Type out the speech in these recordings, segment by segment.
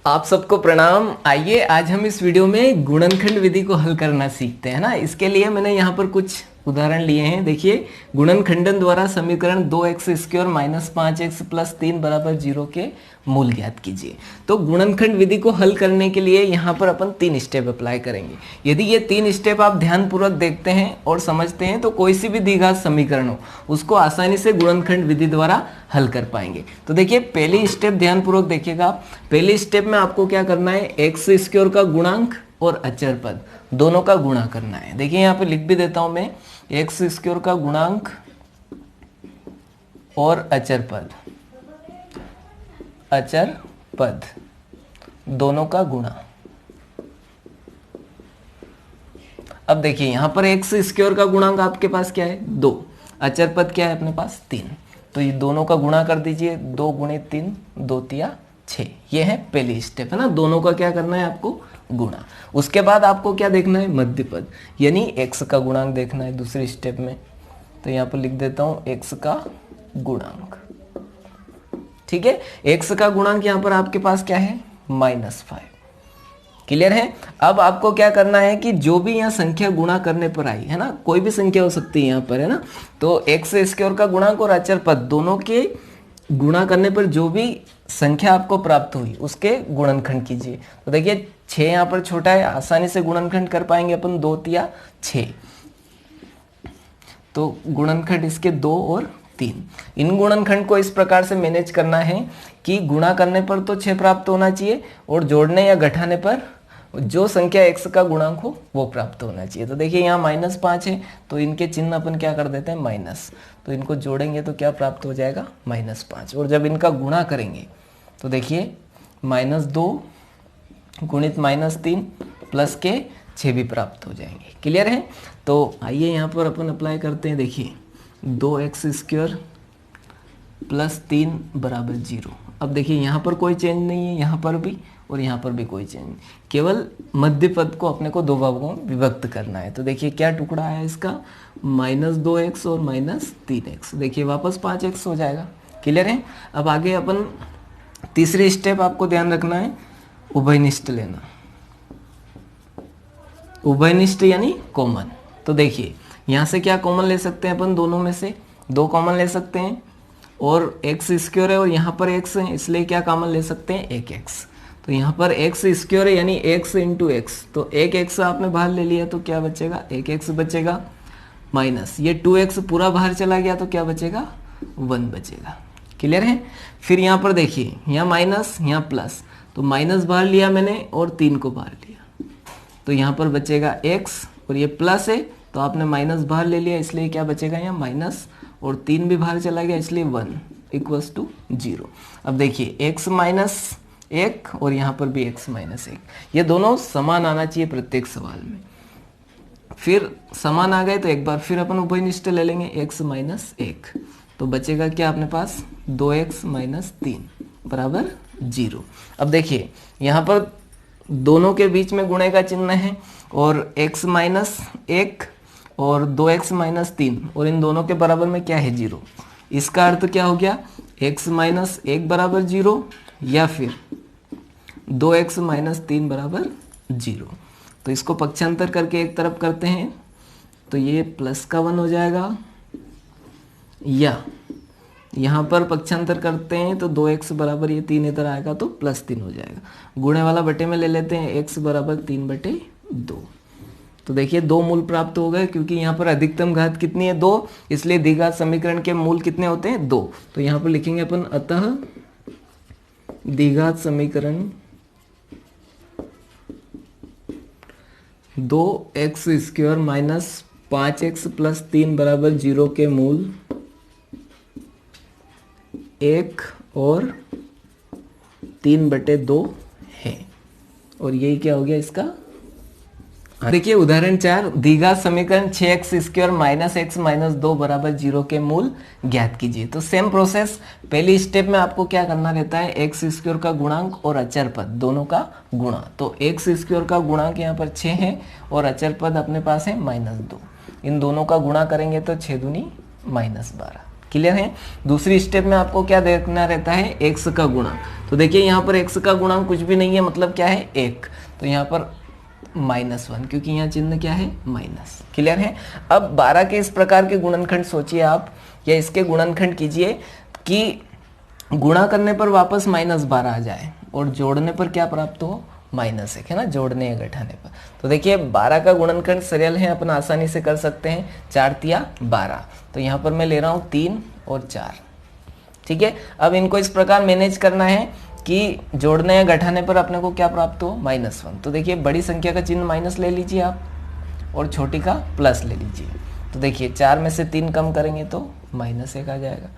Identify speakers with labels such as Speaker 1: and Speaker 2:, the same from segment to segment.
Speaker 1: आप सबको प्रणाम। आइए आज हम इस वीडियो में गुणनखंड विधि को हल करना सीखते हैं ना। इसके लिए मैंने यहाँ पर कुछ उदाहरण लिए हैं। देखिए, गुणनखंडन द्वारा समीकरण 2x² माइनस 5x प्लस 3 बराबर 0 के मूल ज्ञात कीजिए। तो गुणनखंड विधि को हल करने के लिए यहाँ पर अपन 3 स्टेप अप्लाई करेंगे। यदि ये 3 स्टेप आप ध्यानपूर्वक देखते हैं और समझते हैं तो कोई सी भी द्विघात समीकरण हो उसको आसानी से गुणनखंड विधि द्वारा हल कर पाएंगे। तो देखिए, पहली स्टेप ध्यानपूर्वक देखिएगा। पहली स्टेप में आपको क्या करना है, x² का गुणांक और अचर पद दोनों का गुणा करना है। देखिए यहाँ पे लिख भी देता हूं मैं, x² का गुणांक और अचर पद दोनों का गुणा। अब देखिए यहाँ पर x² का गुणांक आपके पास क्या है, 2। अचर पद क्या है अपने पास, 3। तो ये दोनों का गुणा कर दीजिए, 2 गुणित 3 2 तिया 6। ये है पहली स्टेप, है ना। दोनों का क्या करना है आपको, गुणा। उसके बाद आपको क्या देखना है, मध्य पद यानी x का गुणांक देखना है दूसरी स्टेप में। तो यहाँ पर लिख देता हूं x का गुणांक। ठीक है, x का गुणांक यहाँ पर आपके पास क्या है, -5। क्लियर है। अब आपको क्या करना है कि जो भी यहाँ संख्या गुणा करने पर आई है ना, कोई भी संख्या हो सकती है यहाँ पर, है ना। तो x² का गुणांक और अचर पद दोनों के गुणा करने पर जो भी संख्या आपको प्राप्त हुई उसके गुणनखंड कीजिए। तो देखिए 6 यहाँ पर छोटा है, आसानी से गुणनखंड कर पाएंगे अपन, 2 तिया 6। तो गुणनखंड इसके 2 और 3। इन गुणनखंड को इस प्रकार से मैनेज करना है कि गुणा करने पर तो 6 प्राप्त होना चाहिए और जोड़ने या घटाने पर जो संख्या x का गुणांक हो वो प्राप्त होना चाहिए। तो देखिए यहाँ -5 है तो इनके चिन्ह अपन क्या कर देते हैं, माइनस। तो इनको जोड़ेंगे तो क्या प्राप्त हो जाएगा, -5। और जब इनका गुणा करेंगे तो देखिए -2 गुणित -3 प्लस के 6 भी प्राप्त हो जाएंगे। क्लियर है। तो आइए यहाँ पर अपन अप्लाई करते हैं। देखिए 2x² प्लस 3 बराबर 0। अब देखिए यहाँ पर कोई चेंज नहीं है, यहाँ पर भी और यहाँ पर भी कोई चेंज नहीं, केवल मध्य पद को अपने को 2 भागों में विभक्त करना है। तो देखिए क्या टुकड़ा आया इसका, -2x और -3x। देखिए वापस 5x हो जाएगा। क्लियर है। अब आगे अपन तीसरी स्टेप आपको ध्यान रखना है, उभयनिष्ठ लेना। उभयनिष्ठ यानी कॉमन। तो देखिए यहाँ से क्या कॉमन ले सकते हैं अपन, दोनों में से 2 कॉमन ले सकते हैं और x² है और यहाँ पर x है, इसलिए क्या कॉमन ले सकते हैं, 1x। तो यहाँ पर x² है यानी x इंटू x। तो 1x आपने बाहर ले लिया तो क्या बचेगा, 1x बचेगा, माइनस ये 2x पूरा बाहर चला गया तो क्या बचेगा, 1 बचेगा। क्लियर है। फिर यहाँ पर देखिए, यहाँ माइनस यहाँ प्लस, तो माइनस बाहर लिया मैंने और 3 को बाहर लिया तो यहाँ पर बचेगा x और ये प्लस है तो आपने माइनस बाहर ले लिया इसलिए क्या बचेगा, यहाँ माइनस और 3 भी बाहर चला गया इसलिए 1 = 0। अब देखिए x-1 और यहाँ पर भी x-1, ये दोनों समान आना चाहिए प्रत्येक सवाल में। फिर समान आ गए तो एक बार फिर अपन उभयनिष्ठ ले लेंगे, x-1। तो बचेगा क्या अपने पास, 2x - 3 बराबर 0। अब देखिए यहाँ पर दोनों के बीच में गुणे का चिन्ह है और x-1 और 2x - 3 और इन दोनों के बराबर में क्या है, 0। इसका अर्थ क्या हो गया, x-1 बराबर 0 या फिर 2x - 3 बराबर 0। तो इसको पक्षांतर करके एक तरफ करते हैं तो ये प्लस का 1 हो जाएगा, या यहाँ पर पक्षांतर करते हैं तो 2x बराबर ये 3 इधर आएगा तो +3 हो जाएगा। गुणे वाला बटे में ले लेते हैं, x बराबर 3/2। तो देखिए 2 मूल प्राप्त हो गए, क्योंकि यहाँ पर अधिकतम घात कितनी है, 2, इसलिए द्विघात समीकरण के मूल कितने होते हैं, 2। तो यहाँ पर लिखेंगे अपन, अतः द्विघात समीकरण 2x² माइनस 5x प्लस 3 बराबर 0 के मूल 1 और 3/2 है। और यही क्या हो गया इसका। देखिए उदाहरण 4, द्विघात समीकरण 6x² माइनस x - 2 बराबर 0 के मूल ज्ञात कीजिए। तो सेम प्रोसेस, पहली स्टेप में आपको क्या करना रहता है, x² का गुणांक और अचर पद दोनों का गुणा। तो x² का गुणांक यहाँ पर 6 है और अचर पद अपने पास है -2। इन दोनों का गुणा करेंगे तो 6 दूनी -12। क्लियर है। दूसरी स्टेप में आपको क्या देखना रहता है, एक्स का गुणांक। तो देखिए यहाँ पर एक्स का गुणांक कुछ भी नहीं है, मतलब क्या है 1, तो यहाँ पर -1, क्योंकि यहाँ चिन्ह क्या है माइनस। क्लियर है। अब 12 के इस प्रकार के गुणनखंड सोचिए आप, या इसके गुणनखंड कीजिए कि गुणा करने पर वापस -12 आ जाए और जोड़ने पर क्या प्राप्त हो, -1, है ना, जोड़ने या घटाने पर। तो देखिए 12 का गुणनखंड सरल है, अपन आसानी से कर सकते हैं, 4 तिया 12, तो यहाँ पर मैं ले रहा हूँ 3 और 4। ठीक है। अब इनको इस प्रकार मैनेज करना है कि जोड़ने या घटाने पर अपने को क्या प्राप्त हो, -1। तो देखिए बड़ी संख्या का चिन्ह माइनस ले लीजिए आप और छोटी का प्लस ले लीजिए। तो देखिए 4 में से 3 कम करेंगे तो -1 आ जाएगा,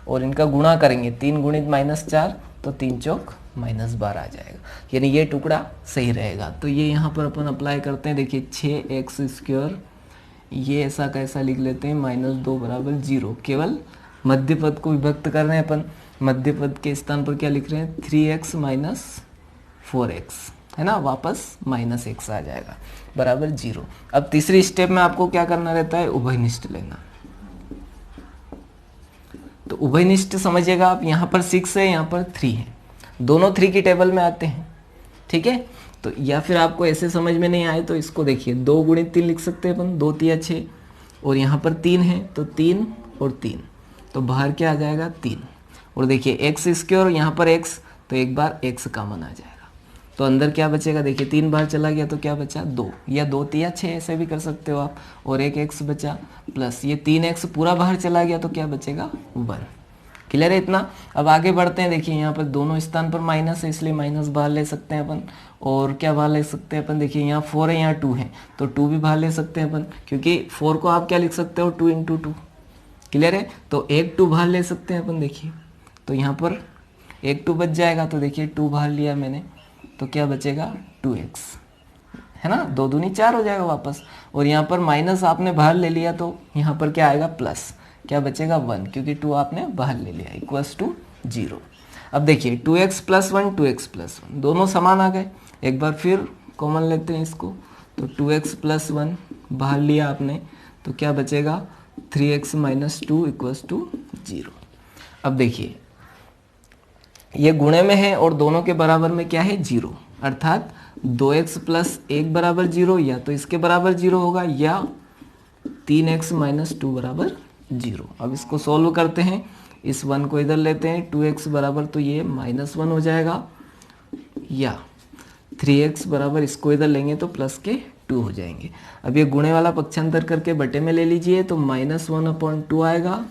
Speaker 1: और इनका गुणा करेंगे 3 गुणित -4, तो 3 चौक -12 आ जाएगा, यानी ये टुकड़ा सही रहेगा। तो ये यहाँ पर अपन अप्लाई करते हैं। देखिए 6x², ये ऐसा कैसा लिख लेते हैं, -2 = 0। केवल मध्य पद को विभक्त कर रहे हैं अपन, मध्य पद के स्थान पर क्या लिख रहे हैं, 3x - 4x, है ना, वापस -x आ जाएगा बराबर 0। अब तीसरी स्टेप में आपको क्या करना रहता है, उभयनिष्ठ लेना। तो उभयनिष्ठ समझिएगा आप, यहाँ पर 6 है, यहाँ पर 3 है, दोनों 3 की टेबल में आते हैं। ठीक है। तो या फिर आपको ऐसे समझ में नहीं आए तो इसको देखिए 2 × 3 लिख सकते हैं अपन, 2 × 6, और यहाँ पर 3 है तो 3 और 3, तो बाहर क्या आ जाएगा 3। और देखिए x², यहाँ पर x, तो एक बार x कॉमन आ जाएगा, तो अंदर क्या बचेगा, देखिए 3 बार चला गया तो क्या बचा 2, या 2 × 6 ऐसे भी कर सकते हो आप, और एक x बचा, प्लस ये 3x पूरा बाहर चला गया तो क्या बचेगा 1। क्लियर है इतना। अब आगे बढ़ते हैं। देखिए यहाँ पर दोनों स्थान पर माइनस है, इसलिए माइनस बाहर ले सकते हैं अपन, और क्या बाहर ले सकते हैं अपन, देखिए यहाँ 4 है, यहाँ 2 है, तो 2 भी बाहर ले सकते हैं अपन, क्योंकि 4 को आप क्या लिख सकते हो, 2 × 2। क्लियर है। तो एक 2 बाहर ले सकते हैं अपन, देखिए तो यहाँ पर एक 2 बच जाएगा, तो देखिए 2 बाहर लिया मैंने, तो क्या बचेगा 2x, है ना, 2 दूनी 4 हो जाएगा वापस। और यहाँ पर माइनस आपने बाहर ले लिया तो यहाँ पर क्या आएगा प्लस, क्या बचेगा 1, क्योंकि 2 आपने बाहर ले लिया, = 0। अब देखिए 2x + 1 2x + 1 दोनों समान आ गए। एक बार फिर कॉमन लेते हैं इसको, तो 2x + 1 बाहर लिया आपने, तो क्या बचेगा 3x - 2 = 0। अब देखिए ये गुणे में है और दोनों के बराबर में क्या है 0, अर्थात 2x + 1 = 0, या तो इसके बराबर 0 होगा, या 3x - 2 = 0। अब इसको सॉल्व करते हैं, इस 1 को इधर लेते हैं, 2x बराबर तो ये -1 हो जाएगा, या 3x बराबर इसको इधर लेंगे तो प्लस के 2 हो जाएंगे। अब ये गुणे वाला पक्षांतर करके बटे में ले लीजिए, तो -1/2 आएगा,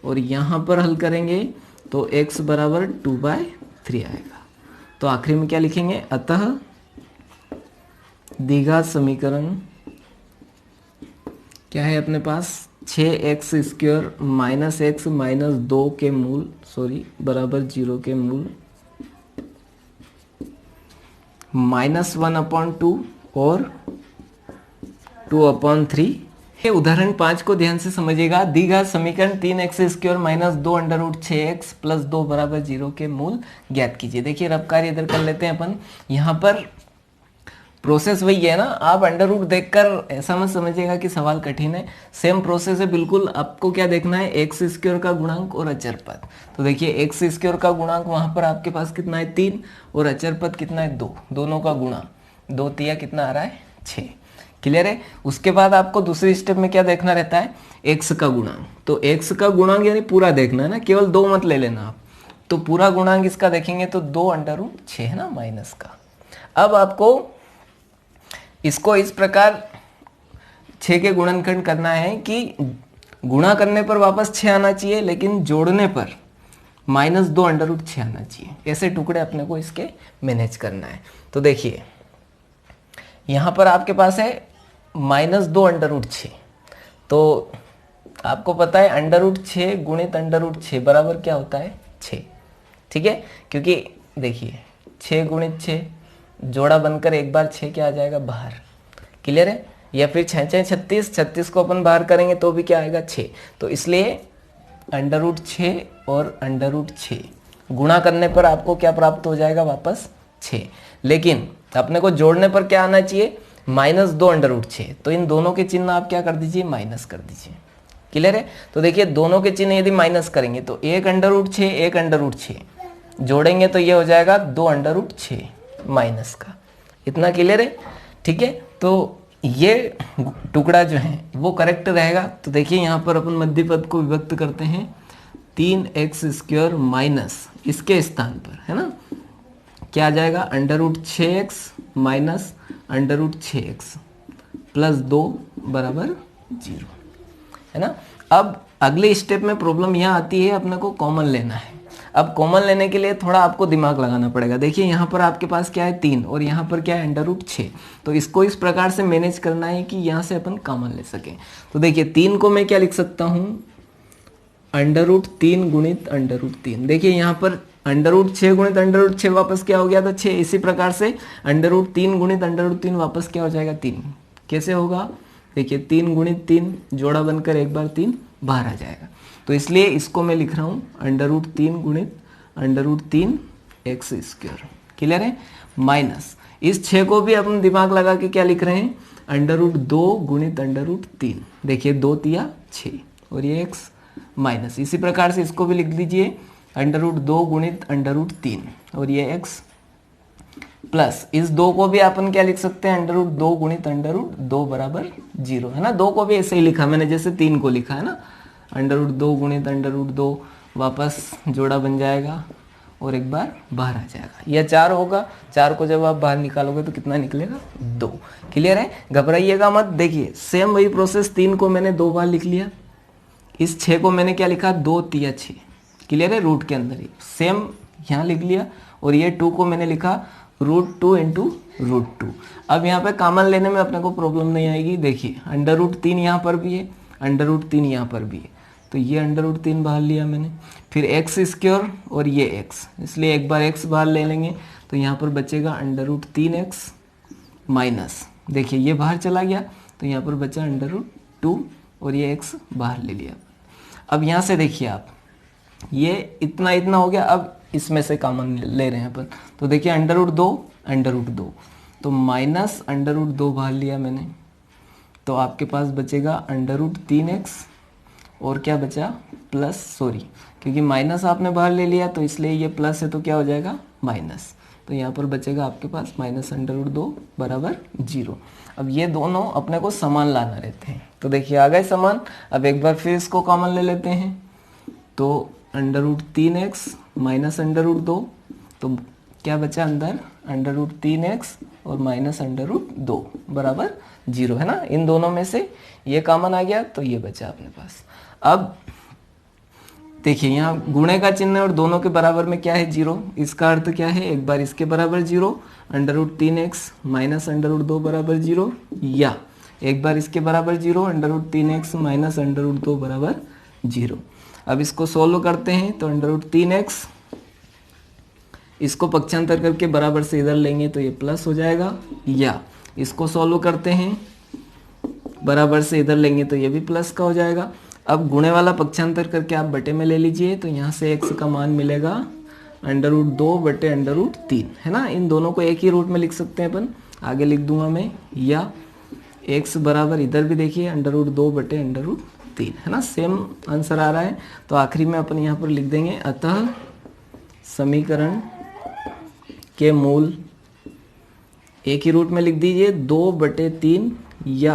Speaker 1: और यहाँ पर हल करेंगे तो x बराबर 2/3 आएगा। तो आखिरी में क्या लिखेंगे, अतः द्विघात समीकरण क्या है अपने पास, 6x² - x - 2 के मूल बराबर 0 के मूल -1/2 और 2/3 है। उदाहरण 5 को ध्यान से समझिएगा। द्विघात समीकरण 3x² - 2√6x + 2 = 0 के मूल ज्ञात कीजिए। देखिए रफ कार्य इधर कर लेते हैं अपन। यहाँ पर प्रोसेस वही है ना, आप अंडर रूट देखकर ऐसा मत समझिएगा कि सवाल कठिन है, सेम प्रोसेस है बिल्कुल। आपको क्या देखना है, x² का गुणांक और अचर पद। तो देखिए x² का गुणांक वहां पर आपके पास कितना है 3, और अचर पद कितना है 2, दोनों का गुणा 2 × 3 कितना आ रहा है 6। क्लियर है। उसके बाद आपको दूसरी स्टेप में क्या देखना रहता है, x का गुणांक। तो x का गुणांक यानी पूरा देखना है ना, केवल 2 मत ले लेना आप। तो पूरा गुणांक इसका देखेंगे तो 2√6 है ना माइनस का। अब आपको इसको इस प्रकार 6 के गुणनखंड करना है कि गुणा करने पर वापस 6 आना चाहिए, लेकिन जोड़ने पर -2√6 आना चाहिए। ऐसे टुकड़े अपने को इसके मैनेज करना है। तो देखिए यहाँ पर आपके पास है -2√6, तो आपको पता है √6 गुणित √6 बराबर क्या होता है 6। ठीक है, क्योंकि देखिए 6 × 6 जोड़ा बनकर एक बार 6 क्या आ जाएगा बाहर। क्लियर है। या फिर 6 × 6 = 36 को अपन बाहर करेंगे तो भी क्या आएगा 6। तो इसलिए √6 और √6 गुणा करने पर आपको क्या प्राप्त हो जाएगा वापस 6। लेकिन अपने को जोड़ने पर क्या आना चाहिए -2√6। तो इन दोनों के चिन्ह आप क्या कर दीजिए माइनस कर दीजिए। क्लियर है। तो देखिए दोनों के चिन्ह यदि माइनस करेंगे तो 1 अंडर रूट 6 1 अंडर रूट 6 जोड़ेंगे तो ये हो जाएगा 2 अंडर रूट 6 माइनस का। इतना क्लियर है, ठीक है। तो ये टुकड़ा जो है वो करेक्ट रहेगा। तो देखिए यहाँ पर अपन मध्य पद को विभक्त करते हैं 3x² माइनस इसके स्थान पर, है ना, क्या आ जाएगा under root 6x minus under root 6x plus 2 बराबर 0, है ना। अब अगले स्टेप में प्रॉब्लम यहाँ आती है, अपने को कॉमन लेना है। अब कॉमन लेने के लिए थोड़ा आपको दिमाग लगाना पड़ेगा। देखिए यहाँ पर आपके पास क्या है 3 और यहाँ पर क्या है अंडर रूट 6। तो इसको इस प्रकार से मैनेज करना है कि यहाँ से अपन कॉमन ले सकें। तो देखिए 3 को मैं क्या लिख सकता हूँ, अंडर रूट 3 गुणित अंडर रूट 3। देखिए यहाँ पर अंडर रूट 6 गुणित अंडर रूट 6 वापस क्या हो गया था 6। इसी प्रकार से अंडर रूट 3 गुणित अंडर रूट 3 वापस क्या हो जाएगा 3। कैसे होगा, देखिए 3 गुणित 3 जोड़ा बनकर एक बार 3 बाहर आ जाएगा। तो इसलिए इसको मैं लिख रहा हूँ अंडर रूट 3 गुणित अंडर रूट 3 x²। क्लियर है। माइनस इस 6 को भी अपन दिमाग लगा के क्या लिख रहे हैं अंडर रूट 2 गुणित अंडर रूट 3। देखिए 2 तिया 6 और ये x माइनस। इसी प्रकार से इसको भी लिख लीजिए अंडर रूट 2 गुणित अंडर रूट 3 और ये x प्लस इस 2 को भी अपन क्या लिख सकते हैं अंडर रूट 2 गुणित अंडर रूट 2 बराबर 0, है ना। 2 को भी ऐसे ही लिखा मैंने जैसे 3 को लिखा है ना, अंडर रूट 2 गुणित अंडर रूट 2 वापस जोड़ा बन जाएगा और एक बार बाहर आ जाएगा। यह 4 होगा, 4 को जब आप बाहर निकालोगे तो कितना निकलेगा 2। क्लियर है, घबराइएगा मत। देखिए सेम वही प्रोसेस 3 को मैंने 2 बार लिख लिया, इस 6 को मैंने क्या लिखा 2 तिया 6। क्लियर है, रूट के अंदर ही सेम यहाँ लिख लिया और ये 2 को मैंने लिखा रूट 2 इंटू रूट 2। अब यहाँ पे कॉमन लेने में अपने को प्रॉब्लम नहीं आएगी। देखिए अंडर रूट 3 यहाँ पर भी है, अंडर रूट 3 यहाँ पर भी है, तो ये अंडर रूट 3 बाहर लिया मैंने, फिर x² और ये x, इसलिए एक बार x बाहर ले लेंगे तो यहाँ पर बचेगा अंडर रूट 3x माइनस, देखिए ये बाहर चला गया तो यहाँ पर बचा अंडर रूट 2 और ये x बाहर ले लिया। अब यहाँ से देखिए आप ये इतना इतना हो गया, अब इसमें से कॉमन ले रहे हैं अपन। तो देखिए अंडर रूट 2 तो माइनस अंडर रूट 2 बाहर लिया मैंने, तो आपके पास बचेगा अंडर रूट 3x और क्या बचा प्लस, सॉरी क्योंकि माइनस आपने बाहर ले लिया तो इसलिए ये प्लस है तो क्या हो जाएगा माइनस, तो यहाँ पर बचेगा आपके पास माइनस अंडर रूट 2 बराबर 0। अब ये दोनों अपने को समान लाना रहते हैं, तो देखिए आ गए समान। अब एक बार फिर इसको कॉमन ले लेते हैं, तो under root 3x minus under root 2, तो क्या बचा अंदर अंडर रूट 3x और माइनस अंडर रूट 2 बराबर 0, है ना। इन दोनों में से ये कॉमन आ गया तो ये बचा अपने पास। अब देखिए यहाँ गुणे का चिन्ह और दोनों के बराबर में क्या है 0, इसका अर्थ क्या है एक बार इसके बराबर 0 under root 3x minus under root 2 बराबर 0, या एक बार इसके बराबर 0 under root 3x minus under root 2 बराबर 0। अब इसको सोल्व करते हैं तो अंडर रूट 3x इसको पक्षांतर करके बराबर से इधर लेंगे तो ये प्लस हो जाएगा, या इसको सोल्व करते हैं बराबर से इधर लेंगे तो ये भी प्लस का हो जाएगा। अब गुणे वाला पक्षांतर करके आप बटे में ले लीजिए तो यहाँ से x का मान मिलेगा अंडर रूट 2 बटे अंडर रूट 3, है ना। इन दोनों को एक ही रूट में लिख सकते हैं अपन, आगे लिख दूंगा मैं, या x बराबर इधर भी देखिए अंडर रूट 2 बटे अंडर रूट 3, है ना, सेम आंसर आ रहा है। तो आखिरी में अपन यहाँ पर लिख देंगे अतः समीकरण के मूल एक ही रूट में लिख दीजिए 2/3 या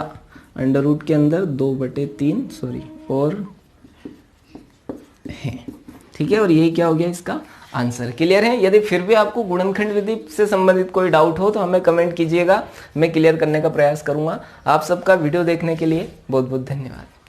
Speaker 1: अंडर रूट के अंदर 2/3 सॉरी और है, ठीक है। और यही क्या हो गया इसका आंसर। क्लियर है। यदि फिर भी आपको गुणनखंड विधि से संबंधित कोई डाउट हो तो हमें कमेंट कीजिएगा, मैं क्लियर करने का प्रयास करूंगा। आप सबका वीडियो देखने के लिए बहुत बहुत धन्यवाद।